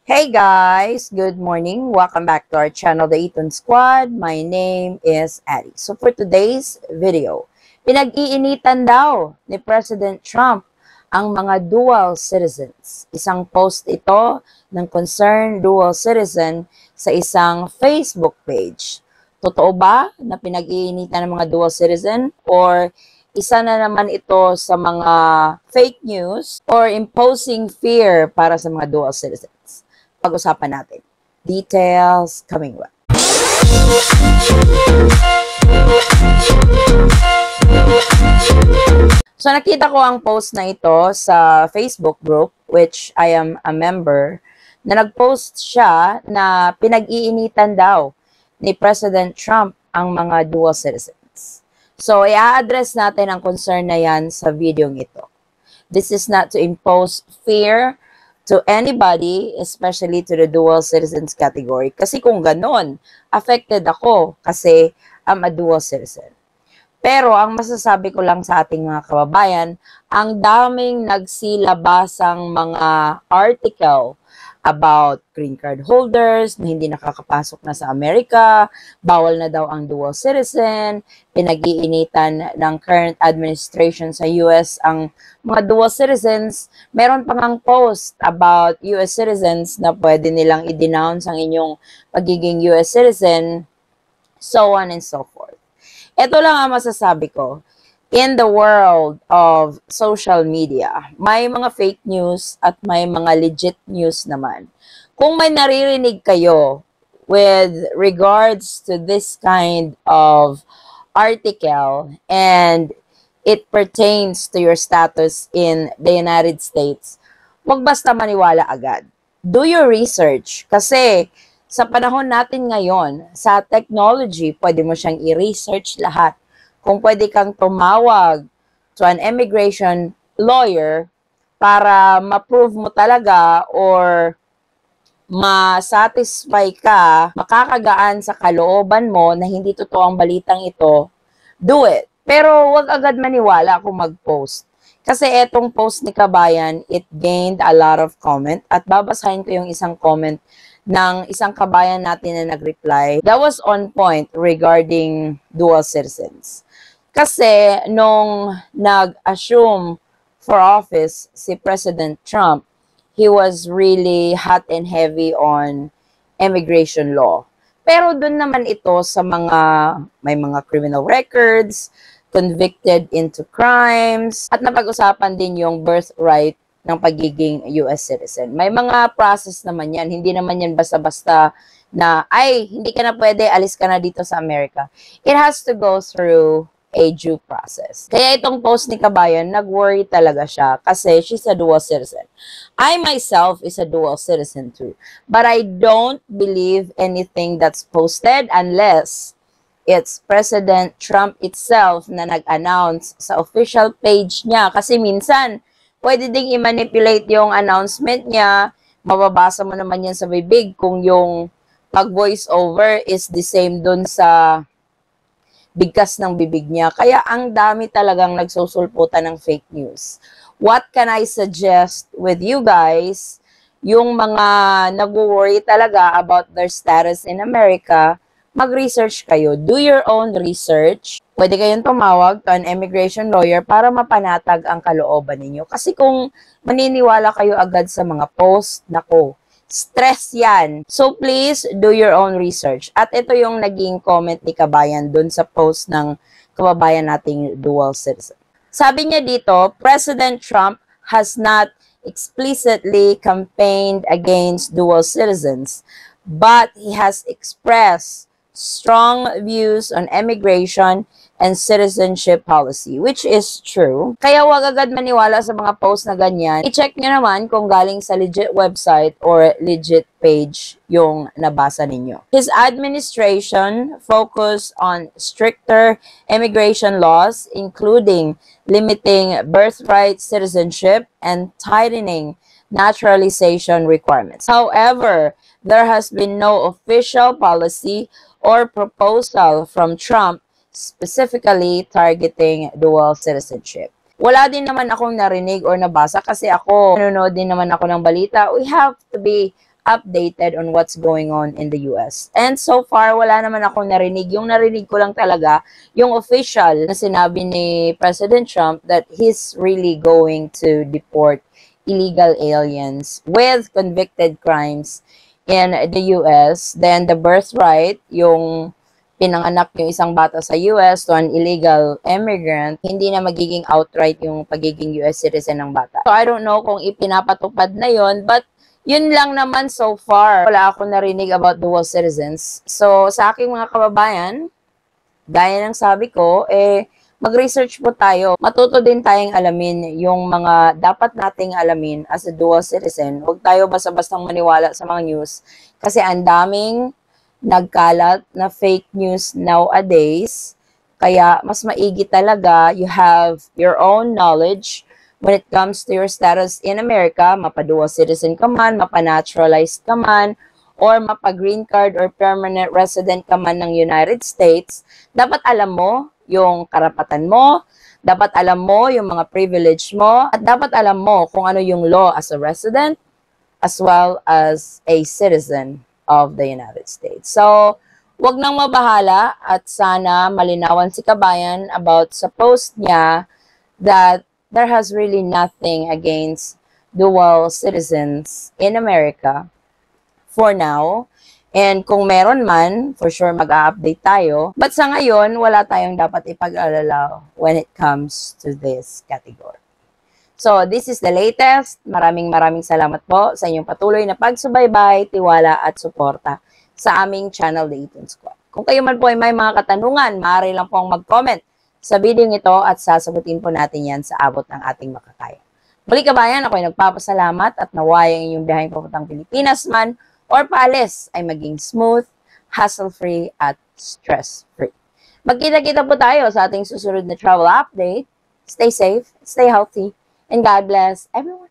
Hey guys, good morning. Welcome back to our channel, The Eton Squad. My name is Addie. So for today's video, pinag-iinitan daw ni President Trump ang mga dual citizens. Isang post ito ng concerned dual citizen sa isang Facebook page. Totoo ba na pinag-iinitan ng mga dual citizen or isa na naman ito sa mga fake news or imposing fear para sa mga dual citizens? Pag-usapan natin. Details coming up. So nakita ko ang post na ito sa Facebook group, which I am a member, na nag-post siya na pinag-iinitan daw ni President Trump ang mga dual citizens. So i-address natin ang concern na yan sa video ito. This is not to impose fear to anybody, especially to the dual citizens category. Kasi kung ganon, affected ako kasi I'm a dual citizen. Pero ang masasabi ko lang sa ating mga kababayan, ang daming nagsilabasang mga article about green card holders na hindi nakakapasok na sa Amerika, bawal na daw ang dual citizen, pinag-iinitan ng current administration sa US ang mga dual citizens. Meron pang ang post about US citizens na pwede nilang i-denounce ang inyong pagiging US citizen, so on and so forth. Ito lang ang masasabi ko. In the world of social media, may mga fake news at may mga legit news naman. Kung may naririnig kayo with regards to this kind of article and it pertains to your status in the United States, huwag basta maniwala agad. Do your research kasi sa panahon natin ngayon, sa technology, pwede mo siyang i-research lahat. Kung pwede kang tumawag to an immigration lawyer para ma-prove mo talaga or ma-satisfy ka, makakagaan sa kalooban mo na hindi totoo ang balitang ito, do it. Pero wag agad maniwala kung mag-post. Kasi etong post ni Kabayan, it gained a lot of comment at babasahin ko yung isang comment ng isang kabayan natin na nag-reply. That was on point regarding dual citizens. Kasi nung nag-assume for office si President Trump, he was really hot and heavy on immigration law. Pero dun naman ito sa may mga criminal records, convicted into crimes, at napag-usapan din yung birthright ng pagiging US citizen. May mga process naman yan. Hindi naman yan basta-basta na, ay, hindi ka na pwede, alis ka na dito sa Amerika. It has to go through a due process. Kaya itong post ni Kabayan, nag-worry talaga siya kasi she's a dual citizen. I myself is a dual citizen too. But I don't believe anything that's posted unless it's President Trump itself na nag-announce sa official page niya. Kasi minsan, pwede ding i-manipulate yung announcement niya. Mababasa mo naman yan sa bibig kung yung pag-voice over is the same dun sa bigkas ng bibig niya. Kaya ang dami talagang nagsusulputan ng fake news. What can I suggest with you guys? Yung mga nag-worry talaga about their status in America, mag-research kayo. Do your own research. Pwede kayong tumawag to an immigration lawyer para mapanatag ang kalooban ninyo. Kasi kung maniniwala kayo agad sa mga post, nako, stress yan. So please, do your own research. At ito yung naging comment ni Kabayan dun sa post ng kababayan nating dual citizen. Sabi niya dito, President Trump has not explicitly campaigned against dual citizens, but he has expressed strong views on immigration and citizenship policy, which is true. Kaya wag agad maniwala sa mga post na ganyan. I-check nyo naman kung galing sa legit website or legit page yung nabasa ninyo. His administration focused on stricter immigration laws, including limiting birthright citizenship and tightening naturalization requirements. However, there has been no official policy or proposal from Trump specifically targeting dual citizenship. Wala din naman akong narinig or nabasa kasi ako, nanonood din naman ako ng balita. We have to be updated on what's going on in the US. And so far, wala naman akong narinig. Yung narinig ko lang talaga, yung official na sinabi ni President Trump that he's really going to deport illegal aliens with convicted crimes in the US. Then the birthright, yung pinanganak yung isang bata sa US to an illegal immigrant, hindi na magiging outright yung pagiging US citizen ng bata. So I don't know kung ipinapatupad na yon, but yun lang naman so far. Wala akong narinig about dual citizens. So, sa aking mga kababayan, gaya ng sabi ko, mag-research po tayo. Matuto din tayong alamin yung mga dapat nating alamin as a dual citizen. Huwag tayo basta-bastang maniwala sa mga news kasi ang daming nagkalat na fake news nowadays. Kaya, mas maigi talaga you have your own knowledge when it comes to your status in America, mapa-dual citizen ka man, mapa-naturalized ka man, or mapa-green card or permanent resident ka man ng United States, dapat alam mo yung karapatan mo, dapat alam mo yung mga privilege mo, at dapat alam mo kung ano yung law as a resident as well as a citizen of the United States. So, wag nang mabahala at sana malinawan si Kabayan about sa post niya that there has really nothing against dual citizens in America for now. And kung meron man, for sure mag-a-update tayo. But sa ngayon, wala tayong dapat ipag-alala when it comes to this category. So, this is the latest. Maraming salamat po sa inyong patuloy na pagsubaybay, tiwala at suporta sa aming channel, The Eaton Squad. Kung kayo man po ay may mga katanungan, maaari lang pong mag-comment sa video ito at sasagutin po natin yan sa abot ng ating makakaya. Muli Kabayan, ako'y nagpapasalamat at naway ang inyong biyaheng papuntang Pilipinas man or paalis ay maging smooth, hassle-free at stress-free. Magkita-kita po tayo sa ating susunod na travel update. Stay safe, stay healthy, and God bless everyone.